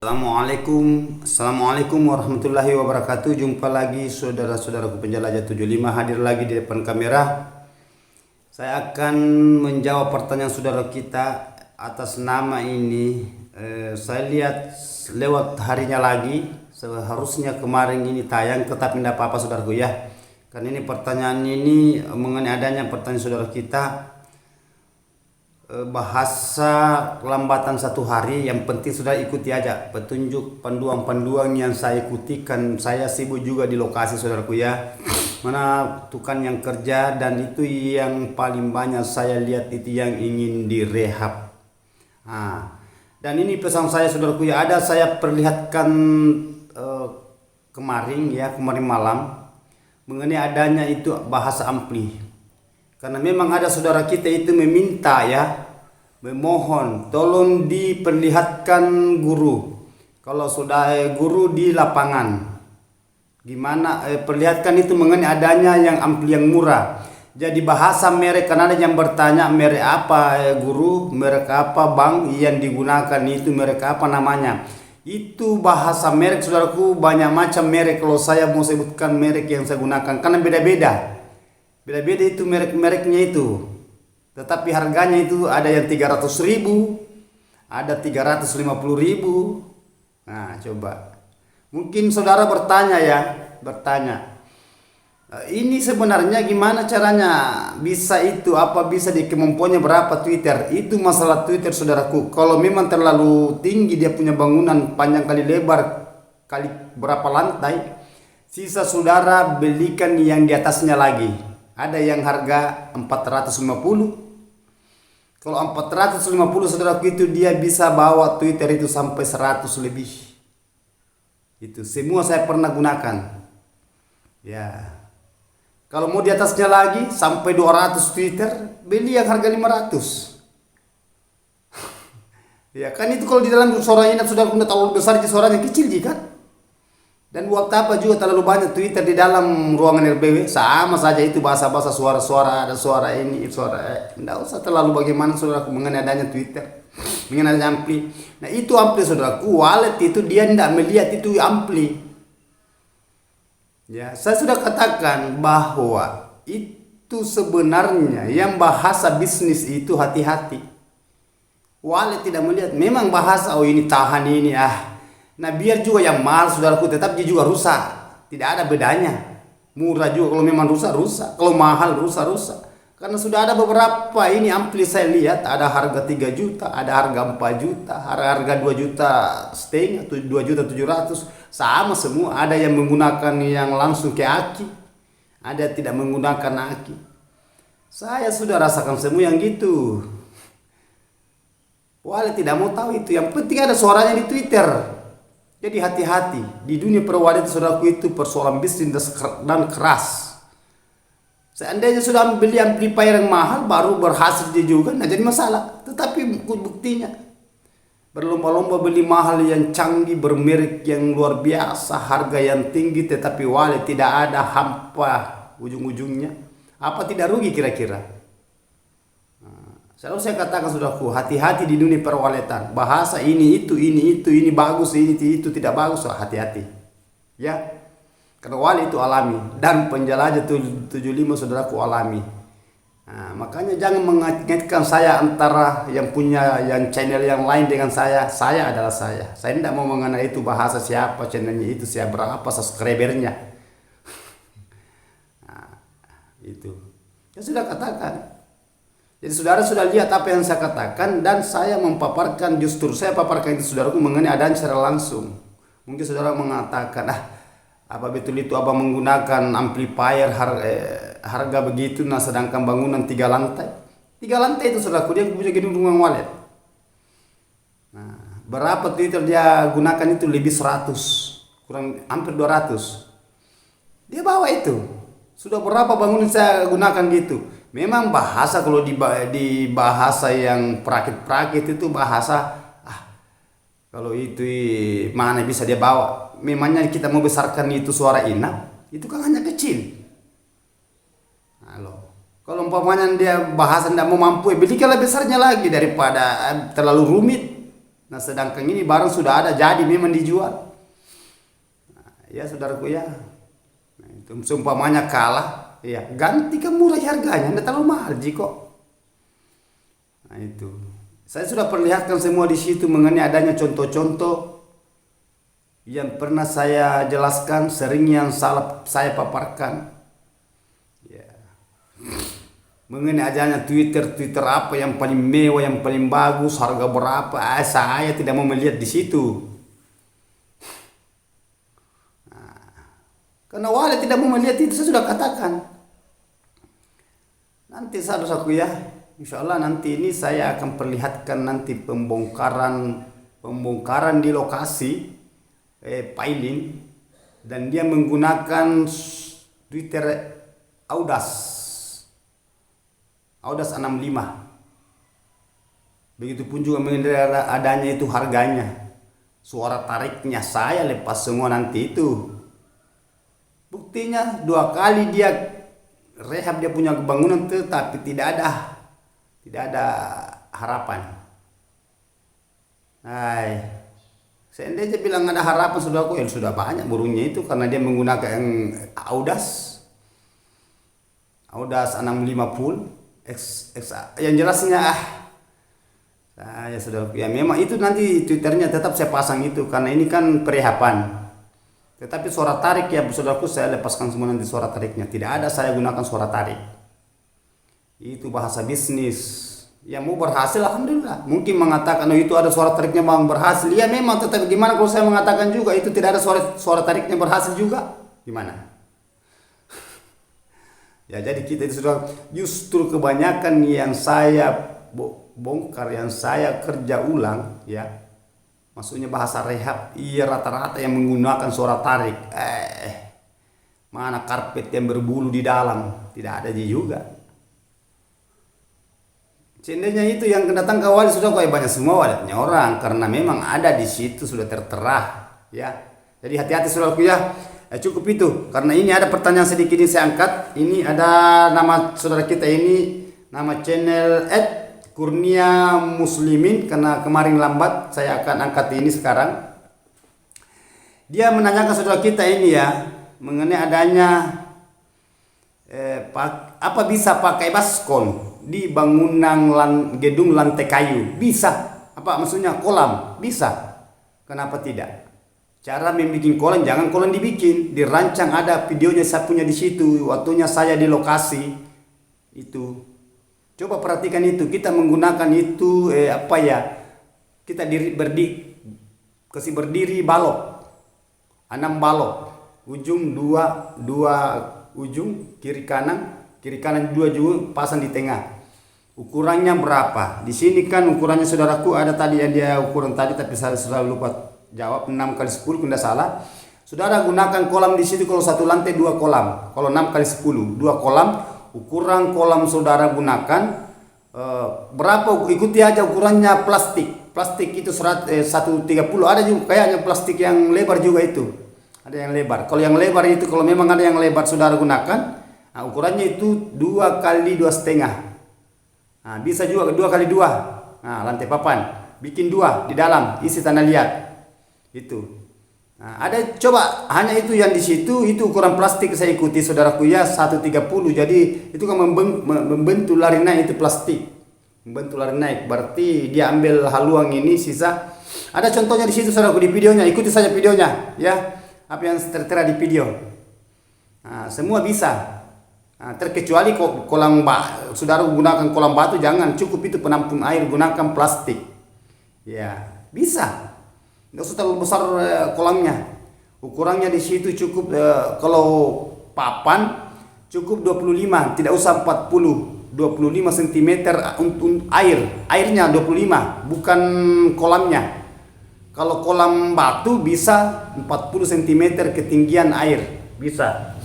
Assalamualaikum warahmatullahi wabarakatuh. Jumpa lagi saudara-saudaraku penjelajah 75 hadir lagi di depan kamera. Saya akan menjawab pertanyaan saudara kita atas nama ini. Saya lihat lewat harinya lagi. Seharusnya kemarin ini tayang, tetapi tidak apa-apa saudaraku ya. Karena ini pertanyaan ini mengenai adanya pertanyaan saudara kita. Bahasa kelambatan satu hari, yang penting sudah ikuti aja petunjuk panduan-panduan yang saya ikuti, kan saya sibuk juga di lokasi saudaraku ya, mana tukang yang kerja, dan itu yang paling banyak saya lihat itu yang ingin direhab. Dan ini pesan saya saudaraku ya, ada saya perlihatkan kemarin malam mengenai adanya itu bahasa ampli. Karena memang ada saudara kita itu meminta ya, memohon tolong diperlihatkan guru. Kalau sudah guru di lapangan, gimana perlihatkan itu mengenai adanya yang ampli yang murah. Jadi bahasa merek, karena ada yang bertanya merek apa guru, merek apa bang yang digunakan, itu merek apa namanya. Itu bahasa merek saudaraku, banyak macam merek. Kalau saya mau sebutkan merek yang saya gunakan, karena beda-beda itu merek-mereknya itu, tetapi harganya itu ada yang 300.000, ada 350.000. Nah coba, mungkin saudara bertanya, ini sebenarnya gimana caranya bisa itu, apa bisa di kemampuannya berapa Twitter. Itu masalah Twitter saudaraku, kalau memang terlalu tinggi dia punya bangunan, panjang kali lebar kali berapa lantai, sisa saudara belikan yang di atasnya lagi. Ada yang harga 450. Kalau 450 saudaraku itu dia bisa bawa Twitter itu sampai 100 lebih. Itu semua saya pernah gunakan. Ya. Kalau mau di atasnya lagi sampai 200 Twitter, beli yang harga 500. Ya kan itu kalau di dalam suara ini sudah terlalu besar, suaranya kecil kan? Dan buat apa juga terlalu banyak Twitter di dalam ruangan RBW, sama saja itu bahasa-bahasa suara-suara, ada suara ini, suara tidak usah terlalu bagaimana saudaraku mengenai adanya Twitter, mengenai adanya ampli. Nah itu ampli saudaraku, wallet itu dia tidak melihat itu ampli. Ya, saya sudah katakan bahwa itu sebenarnya yang bahasa bisnis itu hati-hati. Wallet tidak melihat, memang bahasa ini tahan ini Nah biar juga yang mahal saudaraku, tetap dia juga rusak. Tidak ada bedanya. Murah juga kalau memang rusak. Kalau mahal rusak. Karena sudah ada beberapa ini ampli saya lihat, ada harga 3 juta, ada harga 4 juta, harga 2 juta setengah, 2.700.000. Sama semua, ada yang menggunakan yang langsung ke aki, ada tidak menggunakan aki. Saya sudah rasakan semua yang gitu. Wale tidak mau tahu itu, yang penting ada suaranya di Twitter. Jadi hati-hati, di dunia perwalian saudaraku itu persoalan bisnis dan keras. Seandainya sudah beli amplifier yang mahal baru berhasil dia juga, nah jadi masalah. Tetapi buktinya berlomba-lomba beli mahal yang canggih, bermerek yang luar biasa, harga yang tinggi, tetapi wali tidak ada hampa ujung-ujungnya. Apa tidak rugi kira-kira? Selalu saya katakan saudaraku, hati-hati di dunia perwaletan. Bahasa ini bagus, ini itu tidak bagus, hati-hati. Ya. Karena wali itu alami, dan penjelajah 75 saudaraku alami. Nah, makanya jangan mengaitkan saya antara yang punya yang channel yang lain dengan saya. Saya adalah saya. Saya tidak mau mengenai itu bahasa siapa channelnya itu, siapa berapa subscribernya. Nah, itu. Ya sudah katakan. Jadi saudara sudah lihat apa yang saya katakan, dan saya memaparkan, justru saya paparkan itu saudaraku mengenai adanya secara langsung. Mungkin saudara mengatakan, apa betul itu abang menggunakan amplifier harga begitu, nah sedangkan bangunan 3 lantai. 3 lantai itu saudaraku, dia punya gedung rumah walet. Nah, berapa Twitter dia gunakan itu lebih 100, kurang hampir 200. Dia bawa itu. Sudah berapa bangunan saya gunakan gitu. Memang bahasa kalau di bahasa yang prakit itu bahasa kalau itu mana bisa dia bawa. Memangnya kita mau besarkan itu suara ina, itu kan hanya kecil. Halo. Kalau umpamanya dia bahasa tidak mau mampu, belikanlah besarnya lagi daripada terlalu rumit. Nah sedangkan ini barang sudah ada jadi memang dijual. Nah, ya saudaraku ya. Nah, itu seumpamanya kalah, ya ganti ke murah harganya, tidak terlalu mahal kok. Nah itu. Saya sudah perlihatkan semua di situ mengenai adanya contoh-contoh yang pernah saya jelaskan, sering yang salah saya paparkan. Ya. Mengenai adanya Twitter apa yang paling mewah, yang paling bagus, harga berapa, saya tidak mau melihat di situ. Nah, karena wala tidak mau melihat itu, saya sudah katakan. Nanti saudaraku ya, insya Allah nanti ini saya akan perlihatkan nanti pembongkaran di lokasi Pailin, dan dia menggunakan Twitter Audas 65. Begitupun juga mengenai adanya itu harganya, suara tariknya saya lepas semua nanti itu. Buktinya 2 kali dia rehab dia punya bangunan tetapi tidak ada harapan. Hai, seandainya bilang ada harapan saudaraku, yang sudah banyak burungnya itu karena dia menggunakan Audas 65 full. Yang jelasnya saya sudah ya memang itu nanti Twitternya tetap saya pasang itu karena ini kan perehapan. Tetapi suara tarik ya saudaraku saya lepaskan semua nanti suara tariknya. Tidak ada saya gunakan suara tarik. Itu bahasa bisnis. Ya mau berhasil alhamdulillah. Mungkin mengatakan oh itu ada suara tariknya bang berhasil. Ya memang tetap gimana kalau saya mengatakan juga itu tidak ada suara tariknya berhasil juga. Gimana? Ya jadi kita itu sudah justru kebanyakan yang saya bongkar, yang saya kerja ulang ya. Maksudnya bahasa rehab, iya rata-rata yang menggunakan suara tarik. Mana karpet yang berbulu di dalam, tidak ada juga. Seandainya itu yang datang ke wali sudah kayak banyak semua waletnya orang karena memang ada di situ sudah tertera ya. Jadi hati-hati saudaraku ya. Cukup itu karena ini ada pertanyaan sedikit ini saya angkat. Ini ada nama saudara kita ini, nama channel @Kurnia Muslimin, karena kemarin lambat saya akan angkat ini sekarang. Dia menanyakan saudara kita ini ya mengenai adanya apa bisa pakai baskon di bangunan gedung lantai kayu? Bisa. Apa maksudnya kolam? Bisa. Kenapa tidak? Cara membuat kolam, jangan kolam dibikin, dirancang, ada videonya saya punya di situ, waktunya saya di lokasi itu. Coba perhatikan itu, kita menggunakan itu kita kasih berdiri balok, 6 balok, ujung dua ujung kiri kanan 2 juga pasang di tengah. Ukurannya berapa? Di sini kan ukurannya saudaraku ada tadi ya dia ukuran tadi tapi saya sudah lupa jawab 6 kali 10 tidak salah. Saudara gunakan kolam di situ kalau satu lantai 2 kolam. Kalau 6 kali 10 2 kolam. Ukuran kolam saudara gunakan berapa? Ikuti aja ukurannya plastik. Plastik itu 130. Ada juga kayaknya plastik yang lebar juga itu. Ada yang lebar. Kalau yang lebar itu kalau memang ada yang lebar saudara gunakan. Nah, ukurannya itu 2 kali 2,5. Nah, bisa juga 2 kali 2. Nah, lantai papan. Bikin 2 di dalam isi tanah liat. Itu. Nah, ada coba hanya itu yang di situ itu ukuran plastik saya ikuti saudaraku ya 130. Jadi itu kan membentuk lari naik itu plastik. Membentuk lari naik berarti dia ambil haluan ini sisa. Ada contohnya di situ saudaraku di videonya. Ikuti saja videonya ya. Apa yang tertera di video. Nah, semua bisa. Nah, terkecuali kolam saudara gunakan kolam batu jangan, cukup itu penampung air gunakan plastik. Ya, bisa. Nggak usah terlalu besar kolamnya. Ukurannya di situ cukup kalau papan cukup 25, tidak usah 40. 25 cm untuk airnya 25, bukan kolamnya. Kalau kolam batu bisa 40 cm ketinggian air, bisa.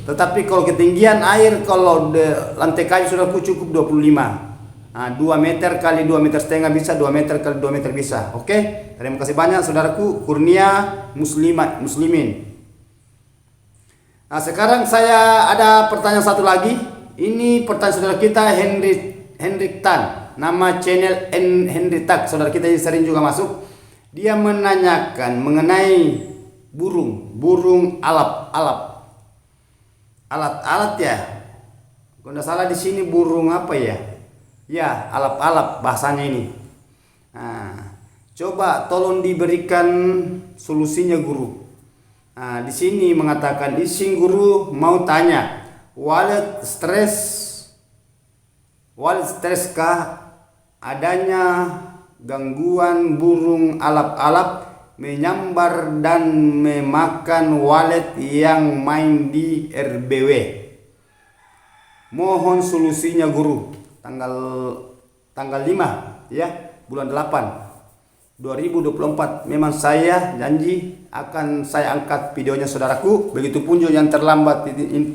Tetapi kalau ketinggian air kalau lantai kayu sudah cukup 25. Nah, 2 meter kali 2,5 meter bisa, 2 meter kali 2 meter bisa. Oke? Terima kasih banyak saudaraku Kurnia Muslimin. Nah, sekarang saya ada pertanyaan satu lagi. Ini pertanyaan saudara kita Henry Tan. Nama channel Henry Tak. Saudara kita sering juga masuk. Dia menanyakan mengenai burung alap-alap. Alat-alat ya. Kalau tidak salah di sini burung apa ya? Ya, alap-alap bahasanya ini. Nah, coba tolong diberikan solusinya guru. Nah, di sini mengatakan ising guru mau tanya, wallet stres kah adanya gangguan burung alap-alap menyambar dan memakan walet yang main di RBW. Mohon solusinya guru. Tanggal 5 ya, bulan 8 2024. Memang saya janji akan saya angkat videonya saudaraku. Begitupun juga yang terlambat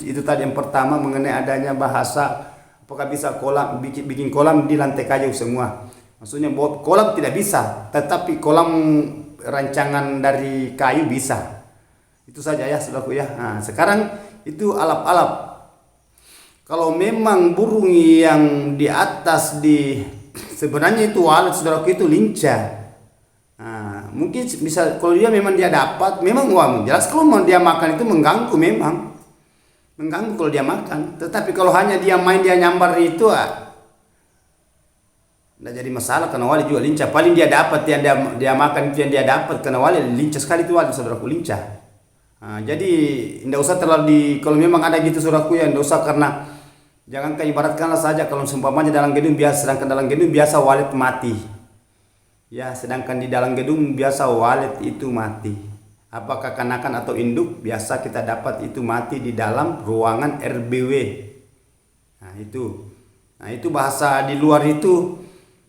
itu tadi yang pertama mengenai adanya bahasa apakah bisa kolam bikin kolam di lantai kayu semua. Maksudnya buat kolam tidak bisa, tetapi kolam rancangan dari kayu bisa. Itu saja ya saudaraku ya. Nah, sekarang itu alap-alap. Kalau memang burung yang di atas sebenarnya itu walet saudaraku itu lincah. Nah, mungkin bisa kalau dia memang dia dapat, memang uang jelas kalau mau dia makan itu mengganggu memang. Mengganggu kalau dia makan. Tetapi kalau hanya dia main dia nyambar itu tidak jadi masalah karena wali juga lincah. Paling dia dapat yang dia makan itu yang dia dapat karena wali lincah sekali itu wali saudaraku lincah. Nah, jadi tidak usah terlalu kalau memang ada gitu saudaraku ya tidak usah karena jangankan ibaratkanlah saja kalau seumpamanya dalam gedung biasa sedangkan dalam gedung biasa walet mati. Ya, sedangkan di dalam gedung biasa walet itu mati. Apakah kanakan atau induk biasa kita dapat itu mati di dalam ruangan RBW. Nah, itu bahasa di luar itu.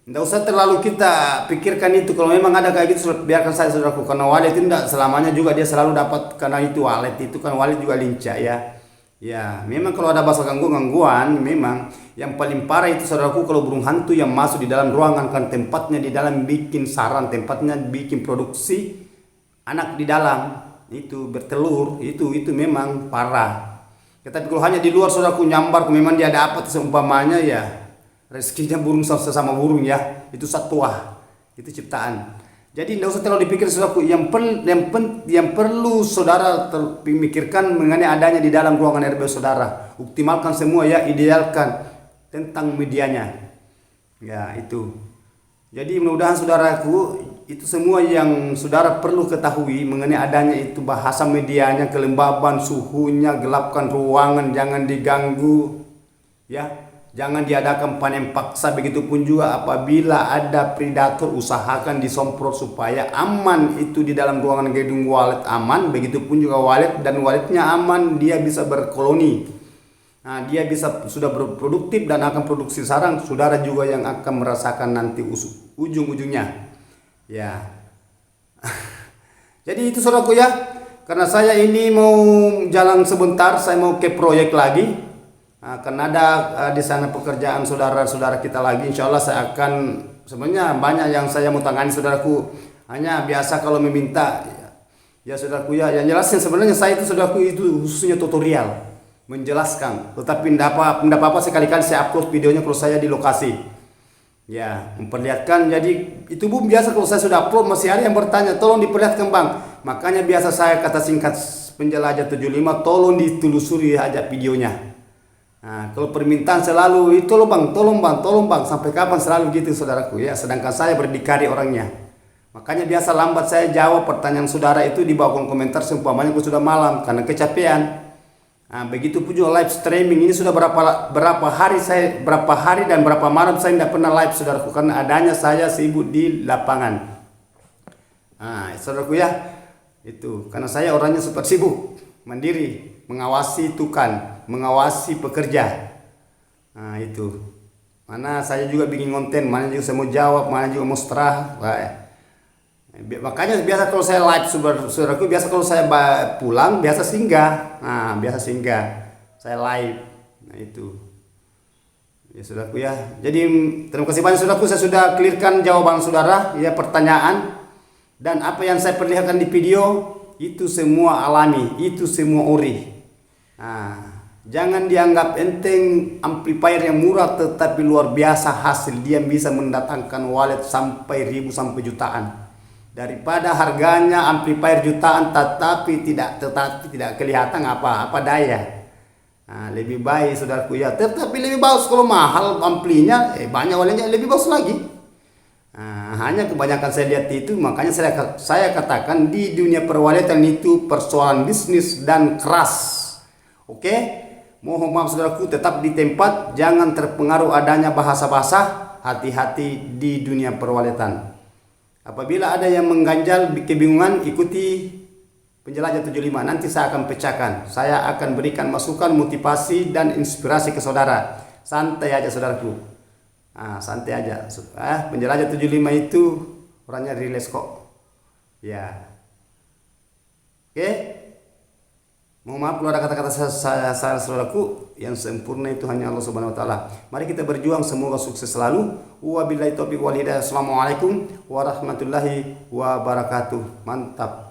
Tidak usah terlalu kita pikirkan itu. Kalau memang ada kayak gitu biarkan saya saudaraku. Karena walet itu tidak selamanya juga dia selalu dapat karena itu walet itu kan walet juga lincah ya. Ya, memang kalau ada bahasa gangguan memang yang paling parah itu saudaraku kalau burung hantu yang masuk di dalam ruangan kan tempatnya di dalam bikin sarang, tempatnya bikin produksi anak di dalam itu bertelur itu memang parah. Tetapi kalau hanya di luar saudaraku nyambar memang dia dapat seumpamanya ya rezekinya burung sesama burung ya, itu satwa, itu ciptaan. Jadi tidak usah terlalu dipikir saudaraku. Yang perlu saudara pikirkan mengenai adanya di dalam ruangan RBW saudara. Optimalkan semua ya, idealkan tentang medianya. Ya itu. Jadi mudah-mudahan saudaraku itu semua yang saudara perlu ketahui mengenai adanya itu bahasa medianya, kelembaban, suhunya, gelapkan ruangan, jangan diganggu. Ya. Jangan diadakan panen paksa, begitupun juga apabila ada predator usahakan disemprot supaya aman itu di dalam ruangan gedung walet aman, begitupun juga walet dan waletnya aman, dia bisa berkoloni. Nah, dia bisa sudah berproduktif dan akan produksi sarang, saudara juga yang akan merasakan nanti ujung-ujungnya. Ya. Jadi itu saudaraku ya. Karena saya ini mau jalan sebentar, saya mau ke proyek lagi. Karena ada di sana pekerjaan saudara-saudara kita lagi, insya Allah saya akan sebenarnya banyak yang saya mau tangani saudaraku. Hanya biasa kalau meminta ya saudaraku ya, yang jelasnya sebenarnya saya itu saudaraku itu khususnya tutorial menjelaskan. Tetapi tidak apa-apa sekali-kali saya upload videonya kalau saya di lokasi. Ya, memperlihatkan. Jadi itu Bu biasa kalau saya sudah upload masih ada yang bertanya, tolong diperlihatkan Bang. Makanya biasa saya kata singkat penjelajah 75, tolong ditelusuri aja videonya. Nah, kalau permintaan selalu itu loh Bang, tolong Bang, sampai kapan selalu gitu saudaraku ya. Sedangkan saya berdikari orangnya. Makanya biasa lambat saya jawab pertanyaan saudara itu di bawah kolom komentar seumpamanya sudah malam karena kecapean. Nah, begitu pun juga live streaming ini sudah berapa hari dan berapa malam saya tidak pernah live saudaraku karena adanya saya sibuk di lapangan. Nah, saudaraku ya, itu karena saya orangnya super sibuk, mandiri, mengawasi tukang, mengawasi pekerja. Nah itu. Mana saya juga bikin konten, mana juga saya mau jawab, mana juga mau seterah. Makanya biasa kalau saya live saudaraku, biasa kalau saya pulang biasa singgah. Nah, biasa singgah. Saya live. Nah itu. Ya saudaraku ya. Jadi terima kasih banyak saudaraku, saya sudah clearkan jawaban saudara ya pertanyaan dan apa yang saya perlihatkan di video itu semua alami, itu semua ori. Nah, jangan dianggap enteng amplifier yang murah tetapi luar biasa hasil dia bisa mendatangkan walet sampai ribu sampai jutaan. daripada harganya amplifier jutaan tetapi tidak kelihatan apa daya. Nah, lebih baik saudaraku ya, tetapi lebih bagus kalau mahal amplinya, banyak olehnya lebih bagus lagi. Nah, hanya kebanyakan saya lihat itu, makanya saya katakan di dunia perwalitan itu persoalan bisnis dan keras. Oke, mohon maaf saudaraku, tetap di tempat, jangan terpengaruh adanya bahasa-bahasa, hati-hati di dunia perwalitan. Apabila ada yang mengganjal, kebingungan, ikuti Penjelajah 75. Nanti saya akan pecahkan. Saya akan berikan masukan, motivasi, dan inspirasi ke saudara. Santai aja saudaraku. Santai aja. Penjelajah 75 itu orangnya relax kok. Ya. Oke. Mohon maaf kalau ada kata-kata saya saudaraku, yang sempurna itu hanya Allah Subhanahu wa taala. Mari kita berjuang, semoga sukses selalu. Wabillahi taufiq wal hidayah. Assalamualaikum warahmatullahi wabarakatuh. Mantap.